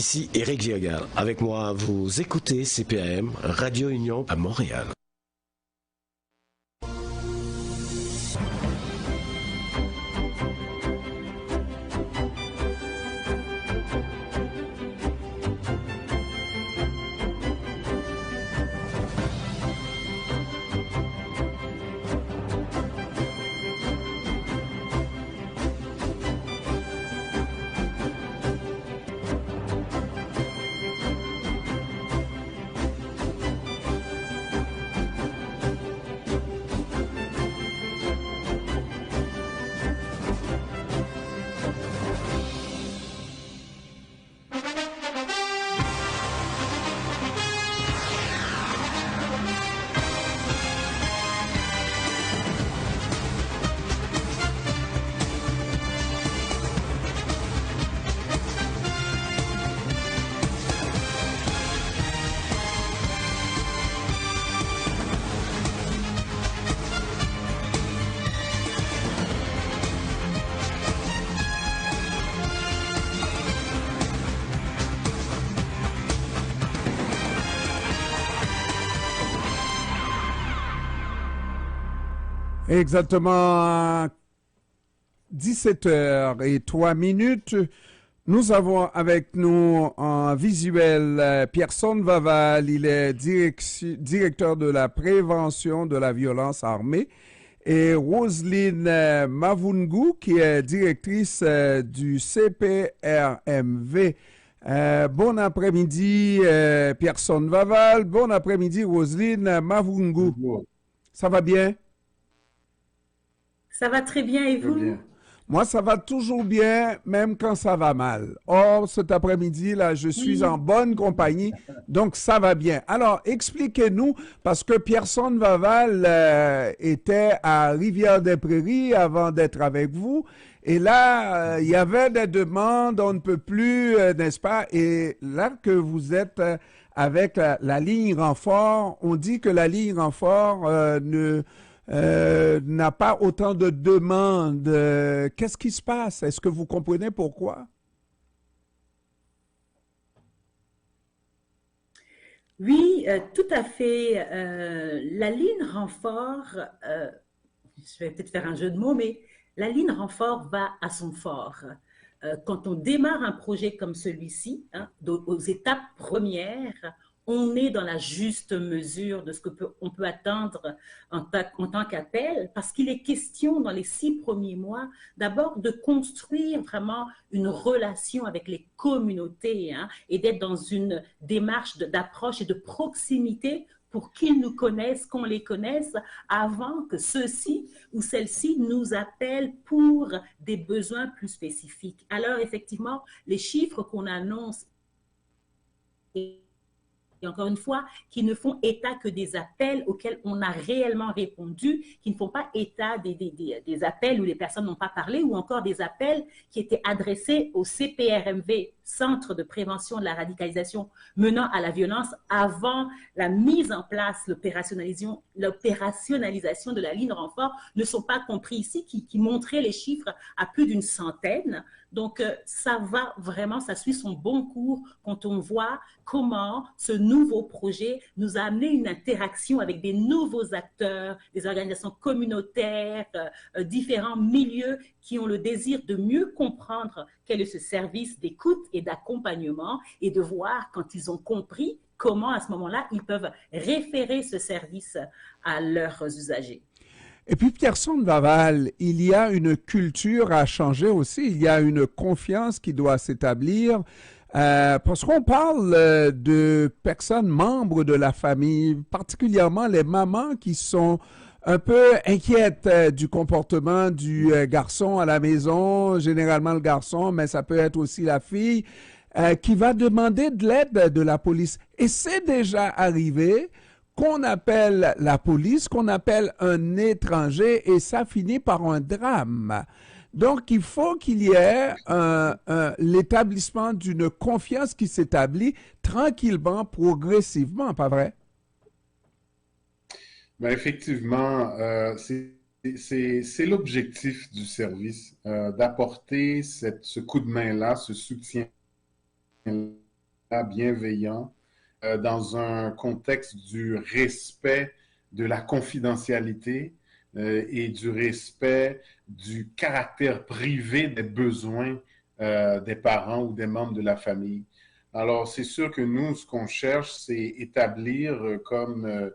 Ici Éric Giragal. Avec moi, vous écoutez CPAM, Radio Union à Montréal. Exactement 17h03. Nous avons avec nous en visuel Pierson Vaval, il est directeur de la prévention de la violence armée, et Roselyne Mavungu, qui est directrice du CPRMV. Bon après-midi Pierson Vaval, bon après-midi Roselyne Mavungu. Bonjour. Ça va bien? Ça va très bien, et vous? Bien. Moi, ça va toujours bien, même quand ça va mal. Or, cet après-midi, là, je suis en bonne compagnie, donc ça va bien. Alors, expliquez-nous, parce que Pierson Vaval était à Rivière-des-Prairies avant d'être avec vous, et là, il y avait des demandes, on ne peut plus, n'est-ce pas? Et là que vous êtes avec la ligne renfort, on dit que la ligne renfort n'a pas autant de demandes. Qu'est-ce qui se passe? Est-ce que vous comprenez pourquoi? Oui, tout à fait. La ligne renfort, je vais peut-être faire un jeu de mots, mais la ligne renfort va à son fort. Quand on démarre un projet comme celui-ci, hein, aux étapes premières, on est dans la juste mesure de ce qu'on peut attendre en tant qu'appel, parce qu'il est question dans les 6 premiers mois, d'abord de construire vraiment une relation avec les communautés, hein, et d'être dans une démarche d'approche et de proximité pour qu'ils nous connaissent, qu'on les connaisse, avant que ceux-ci ou celles-ci nous appellent pour des besoins plus spécifiques. Alors, effectivement, les chiffres qu'on annonce, et encore une fois, qui ne font état que des appels auxquels on a réellement répondu, qui ne font pas état des appels où les personnes n'ont pas parlé, ou encore des appels qui étaient adressés au CPRMV, Centre de prévention de la radicalisation menant à la violence, avant la mise en place, l'opérationnalisation de la ligne renfort, ne sont pas compris ici, qui montraient les chiffres à plus d'une centaine. Donc, ça va vraiment, ça suit son bon cours quand on voit comment ce nouveau projet nous a amené une interaction avec des nouveaux acteurs, des organisations communautaires, différents milieux qui ont le désir de mieux comprendre quel est ce service d'écoute et d'accompagnement, et de voir, quand ils ont compris, comment à ce moment-là, ils peuvent référer ce service à leurs usagers. Et puis, Pierson Vaval, il y a une culture à changer aussi. Il y a une confiance qui doit s'établir. Parce qu'on parle de personnes membres de la famille, particulièrement les mamans qui sont un peu inquiètes du comportement du garçon à la maison, généralement le garçon, mais ça peut être aussi la fille, qui va demander de l'aide de la police. Et c'est déjà arrivé qu'on appelle la police, qu'on appelle un étranger, et ça finit par un drame. Donc, il faut qu'il y ait l'établissement d'une confiance qui s'établit tranquillement, progressivement, pas vrai? Ben effectivement, c'est l'objectif du service, d'apporter ce coup de main-là, ce soutien bienveillant, dans un contexte du respect de la confidentialité et du respect du caractère privé des besoins des parents ou des membres de la famille. Alors, c'est sûr que nous, ce qu'on cherche, c'est établir, comme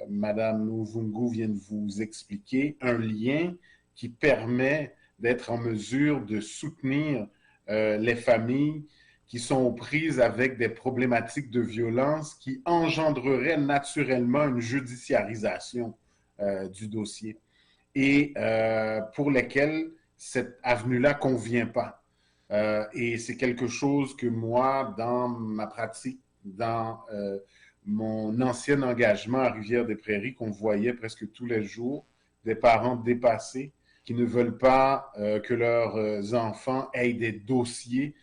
Madame Muvungu vient de vous expliquer, un lien qui permet d'être en mesure de soutenir les familles qui sont aux prises avec des problématiques de violence qui engendreraient naturellement une judiciarisation du dossier et pour lesquelles cette avenue-là ne convient pas. Et c'est quelque chose que moi, dans ma pratique, dans mon ancien engagement à Rivière-des-Prairies, qu'on voyait presque tous les jours, des parents dépassés qui ne veulent pas que leurs enfants aient des dossiers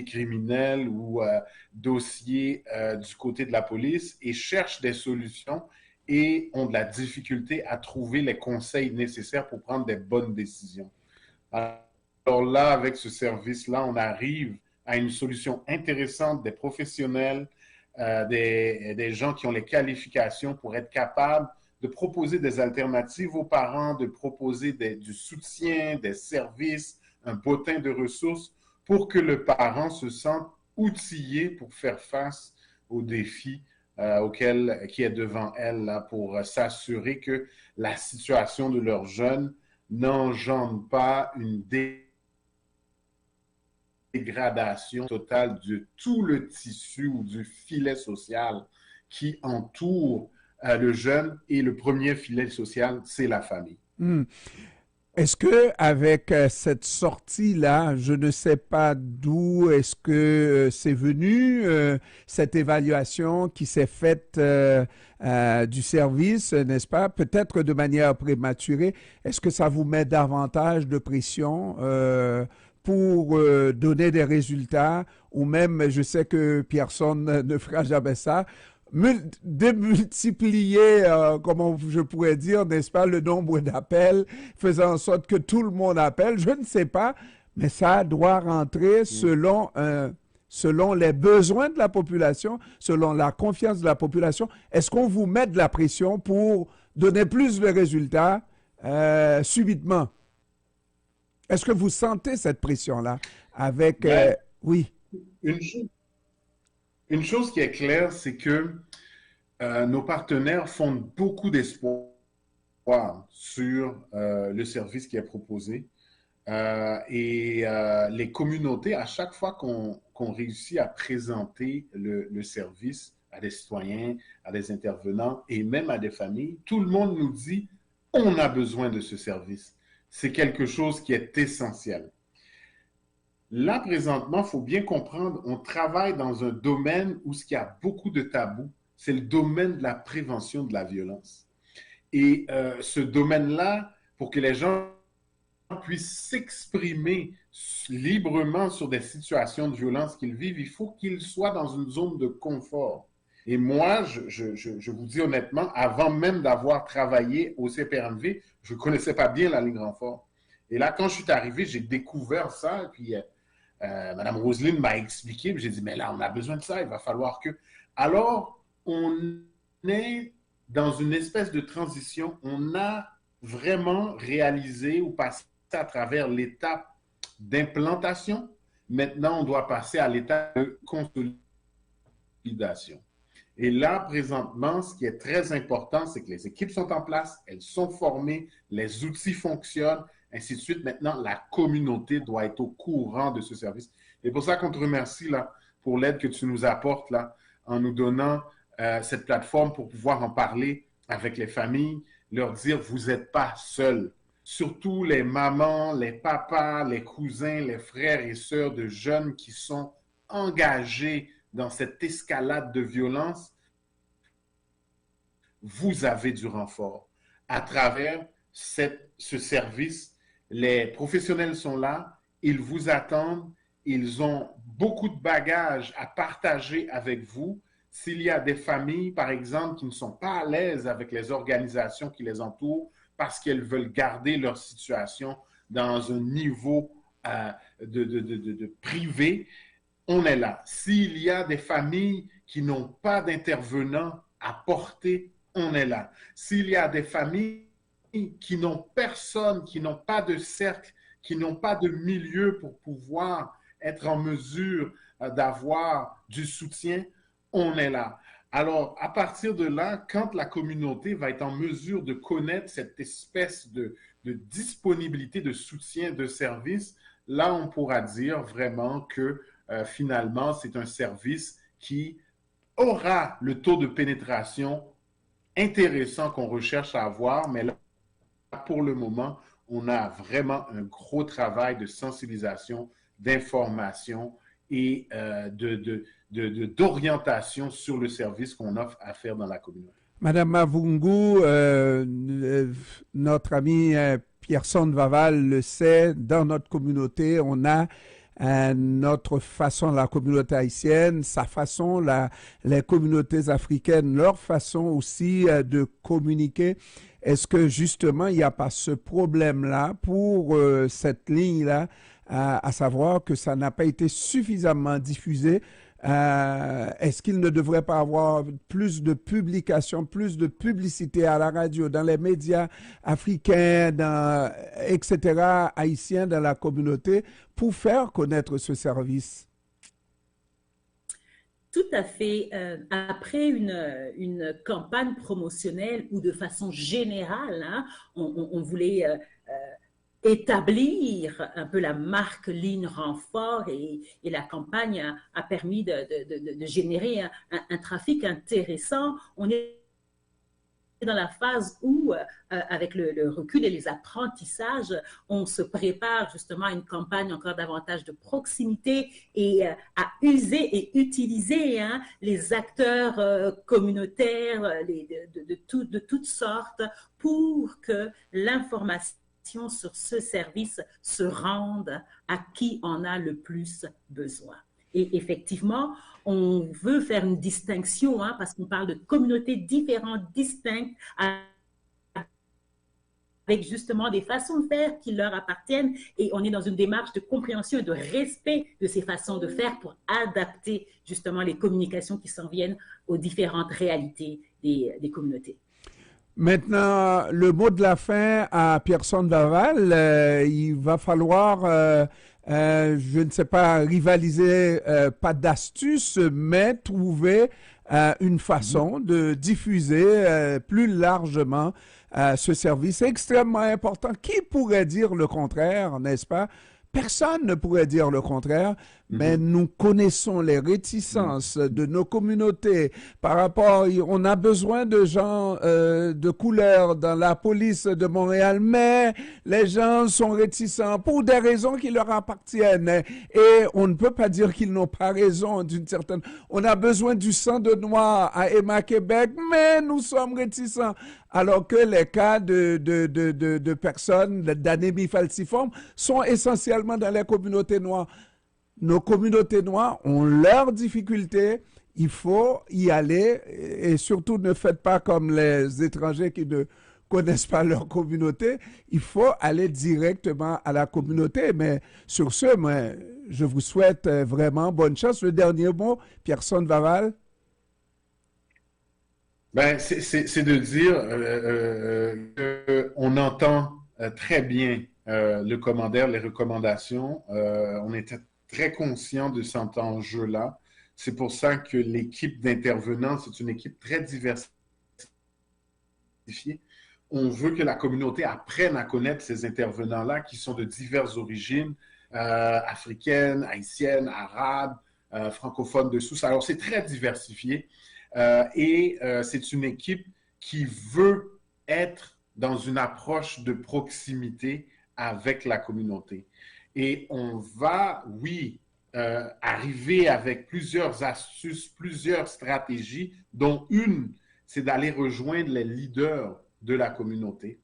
criminels ou dossiers du côté de la police et cherchent des solutions et ont de la difficulté à trouver les conseils nécessaires pour prendre des bonnes décisions. Alors là, avec ce service-là, on arrive à une solution intéressante des professionnels, des gens qui ont les qualifications pour être capables de proposer des alternatives aux parents, de proposer du soutien, des services, un bottin de ressources pour que le parent se sente outillé pour faire face aux défis qui est devant elle, là, pour s'assurer que la situation de leur jeune n'engendre pas une dégradation totale de tout le tissu ou du filet social qui entoure le jeune. Et le premier filet social, c'est la famille. Est-ce que avec cette sortie-là, je ne sais pas d'où est-ce que c'est venu, cette évaluation qui s'est faite du service, n'est-ce pas? Peut-être de manière prématurée. Est-ce que ça vous met davantage de pression pour donner des résultats? Ou même, je sais que personne ne fera jamais ça, démultiplier, comment je pourrais dire, n'est-ce pas, le nombre d'appels, faisant en sorte que tout le monde appelle, je ne sais pas, mais ça doit rentrer selon les besoins de la population, selon la confiance de la population. Est-ce qu'on vous met de la pression pour donner plus de résultats subitement? Est-ce que vous sentez cette pression-là avec... oui. Une chose qui est claire, c'est que nos partenaires fondent beaucoup d'espoir sur le service qui est proposé. Et les communautés, à chaque fois qu'on réussit à présenter le service à des citoyens, à des intervenants et même à des familles, tout le monde nous dit « on a besoin de ce service ». C'est quelque chose qui est essentiel. Là, présentement, il faut bien comprendre, on travaille dans un domaine où il y a beaucoup de tabous. C'est le domaine de la prévention de la violence. Et ce domaine-là, pour que les gens puissent s'exprimer librement sur des situations de violence qu'ils vivent, il faut qu'ils soient dans une zone de confort. Et moi, je vous dis honnêtement, avant même d'avoir travaillé au CPRMV, je ne connaissais pas bien la ligne renfort. Et là, quand je suis arrivé, j'ai découvert ça, puis Mme Roselyne m'a expliqué, puis j'ai dit, mais là, on a besoin de ça, il va falloir que... Alors, on est dans une espèce de transition. On a vraiment réalisé ou passé à travers l'étape d'implantation. Maintenant, on doit passer à l'étape de consolidation. Et là, présentement, ce qui est très important, c'est que les équipes sont en place, elles sont formées, les outils fonctionnent, ainsi de suite. Maintenant, la communauté doit être au courant de ce service. Et pour ça qu'on te remercie là, pour l'aide que tu nous apportes là, en nous donnant cette plateforme pour pouvoir en parler avec les familles, leur dire, vous n'êtes pas seuls. Surtout les mamans, les papas, les cousins, les frères et sœurs de jeunes qui sont engagés dans cette escalade de violence, vous avez du renfort. À travers ce service, les professionnels sont là, ils vous attendent, ils ont beaucoup de bagages à partager avec vous. S'il y a des familles, par exemple, qui ne sont pas à l'aise avec les organisations qui les entourent parce qu'elles veulent garder leur situation dans un niveau de privé, on est là. S'il y a des familles qui n'ont pas d'intervenants à porter, on est là. S'il y a des familles qui n'ont personne, qui n'ont pas de cercle, qui n'ont pas de milieu pour pouvoir être en mesure d'avoir du soutien, on est là. Alors, à partir de là, quand la communauté va être en mesure de connaître cette espèce de disponibilité, de soutien, de service, là, on pourra dire vraiment que finalement, c'est un service qui aura le taux de pénétration intéressant qu'on recherche à avoir, mais là, pour le moment, on a vraiment un gros travail de sensibilisation, d'information et d'orientation sur le service qu'on offre à faire dans la communauté. Madame Mavungu, notre ami Pierson Vaval le sait, dans notre communauté, on a notre façon, la communauté haïtienne, sa façon, les communautés africaines, leur façon aussi de communiquer. Est-ce que justement, il n'y a pas ce problème-là pour cette ligne-là, à savoir que ça n'a pas été suffisamment diffusé? Est-ce qu'il ne devrait pas avoir plus de publications, plus de publicité à la radio, dans les médias africains, etc., haïtiens dans la communauté, pour faire connaître ce service? Tout à fait. Après une campagne promotionnelle ou de façon générale, hein, on voulait établir un peu la marque Ligne Renfort et la campagne a permis de générer un trafic intéressant. On est dans la phase où, avec le recul et les apprentissages, on se prépare justement à une campagne encore davantage de proximité et à user et utiliser les acteurs communautaires de toutes sortes pour que l'information sur ce service se rende à qui en a le plus besoin. Et effectivement, on veut faire une distinction parce qu'on parle de communautés différentes, distinctes, avec justement des façons de faire qui leur appartiennent et on est dans une démarche de compréhension et de respect de ces façons de faire pour adapter justement les communications qui s'en viennent aux différentes réalités des communautés. Maintenant, le mot de la fin à Pierson Vaval, il va falloir, je ne sais pas, rivaliser, pas d'astuce, mais trouver une façon de diffuser plus largement ce service extrêmement important. Qui pourrait dire le contraire, n'est-ce pas? Personne ne pourrait dire le contraire, mais nous connaissons les réticences de nos communautés par rapport, on a besoin de gens de couleur dans la police de Montréal, mais les gens sont réticents pour des raisons qui leur appartiennent et on ne peut pas dire qu'ils n'ont pas raison d'une certaine... On a besoin du sang de noir à Emma Québec, mais nous sommes réticents. Alors que les cas de personnes d'anémie falciforme sont essentiellement dans les communautés noires. Nos communautés noires ont leurs difficultés, il faut y aller et surtout ne faites pas comme les étrangers qui ne connaissent pas leur communauté, il faut aller directement à la communauté. Mais sur ce, moi, je vous souhaite vraiment bonne chance. Le dernier mot, Pierson Vaval. Ben, c'est de dire qu'on entend très bien le commentaire, les recommandations. On était très conscient de cet enjeu-là. C'est pour ça que l'équipe d'intervenants, c'est une équipe très diversifiée. On veut que la communauté apprenne à connaître ces intervenants-là qui sont de diverses origines, africaines, haïtiennes, arabes, francophones de Sousse. Alors, c'est très diversifié. C'est une équipe qui veut être dans une approche de proximité avec la communauté. Et on va, oui, arriver avec plusieurs astuces, plusieurs stratégies, dont une, c'est d'aller rejoindre les leaders de la communauté.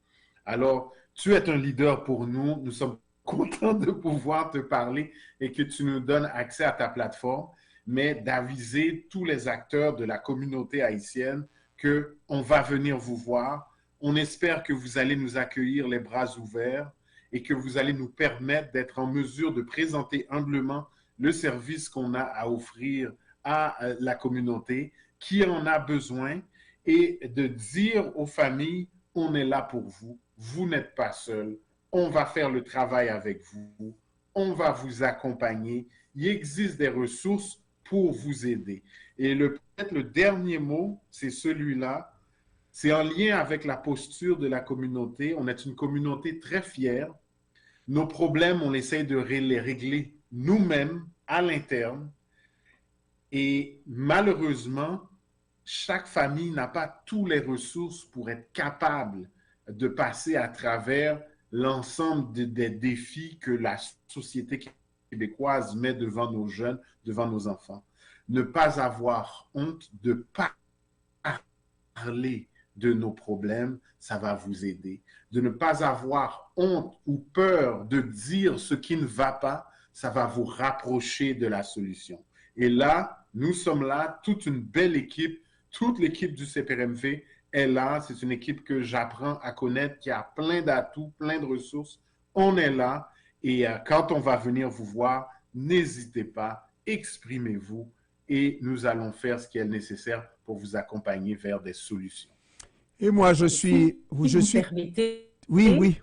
Alors, tu es un leader pour nous. Nous sommes contents de pouvoir te parler et que tu nous donnes accès à ta plateforme, mais d'aviser tous les acteurs de la communauté haïtienne qu'on va venir vous voir. On espère que vous allez nous accueillir les bras ouverts et que vous allez nous permettre d'être en mesure de présenter humblement le service qu'on a à offrir à la communauté qui en a besoin et de dire aux familles, on est là pour vous, vous n'êtes pas seul, on va faire le travail avec vous, on va vous accompagner, il existe des ressources pour vous aider. Et peut-être le dernier mot, c'est celui-là, c'est en lien avec la posture de la communauté. On est une communauté très fière. Nos problèmes, on essaye de les régler nous-mêmes à l'interne. Et malheureusement, chaque famille n'a pas toutes les ressources pour être capable de passer à travers l'ensemble des défis que la société québécoise met devant nos jeunes, devant nos enfants. Ne pas avoir honte de parler de nos problèmes, ça va vous aider. De ne pas avoir honte ou peur de dire ce qui ne va pas, ça va vous rapprocher de la solution. Et là, nous sommes là, toute une belle équipe, toute l'équipe du CPRMV est là. C'est une équipe que j'apprends à connaître, qui a plein d'atouts, plein de ressources. On est là et quand on va venir vous voir, n'hésitez pas, exprimez-vous et nous allons faire ce qui est nécessaire pour vous accompagner vers des solutions. Et moi, je suis... Si vous me permettez... Oui.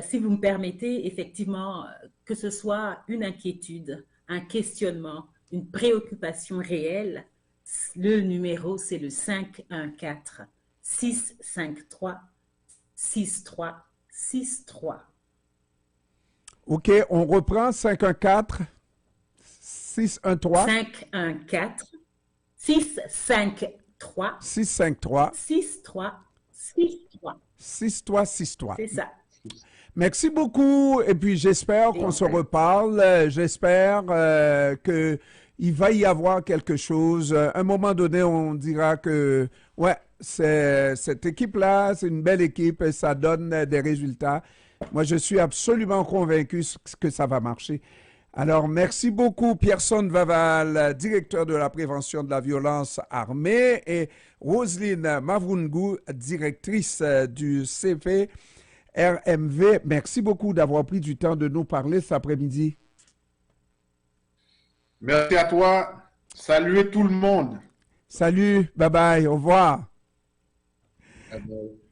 Si vous me permettez, effectivement, que ce soit une inquiétude, un questionnement, une préoccupation réelle, le numéro, c'est le 514-653-6363. OK, on reprend 514-613. 514-653. 653. 6363. 6363. C'est ça. Merci beaucoup. Et puis, j'espère qu'on se reparle. J'espère qu'il va y avoir quelque chose. À un moment donné, on dira que, ouais, cette équipe-là, c'est une belle équipe et ça donne des résultats. Moi, je suis absolument convaincu que ça va marcher. Alors, merci beaucoup, Pierson Vaval, directeur de la prévention de la violence armée, et Roselyne Mavroungou, directrice du CPRMV. Merci beaucoup d'avoir pris du temps de nous parler cet après-midi. Merci à toi. Saluez tout le monde. Salut, bye bye, au revoir. Bye bye.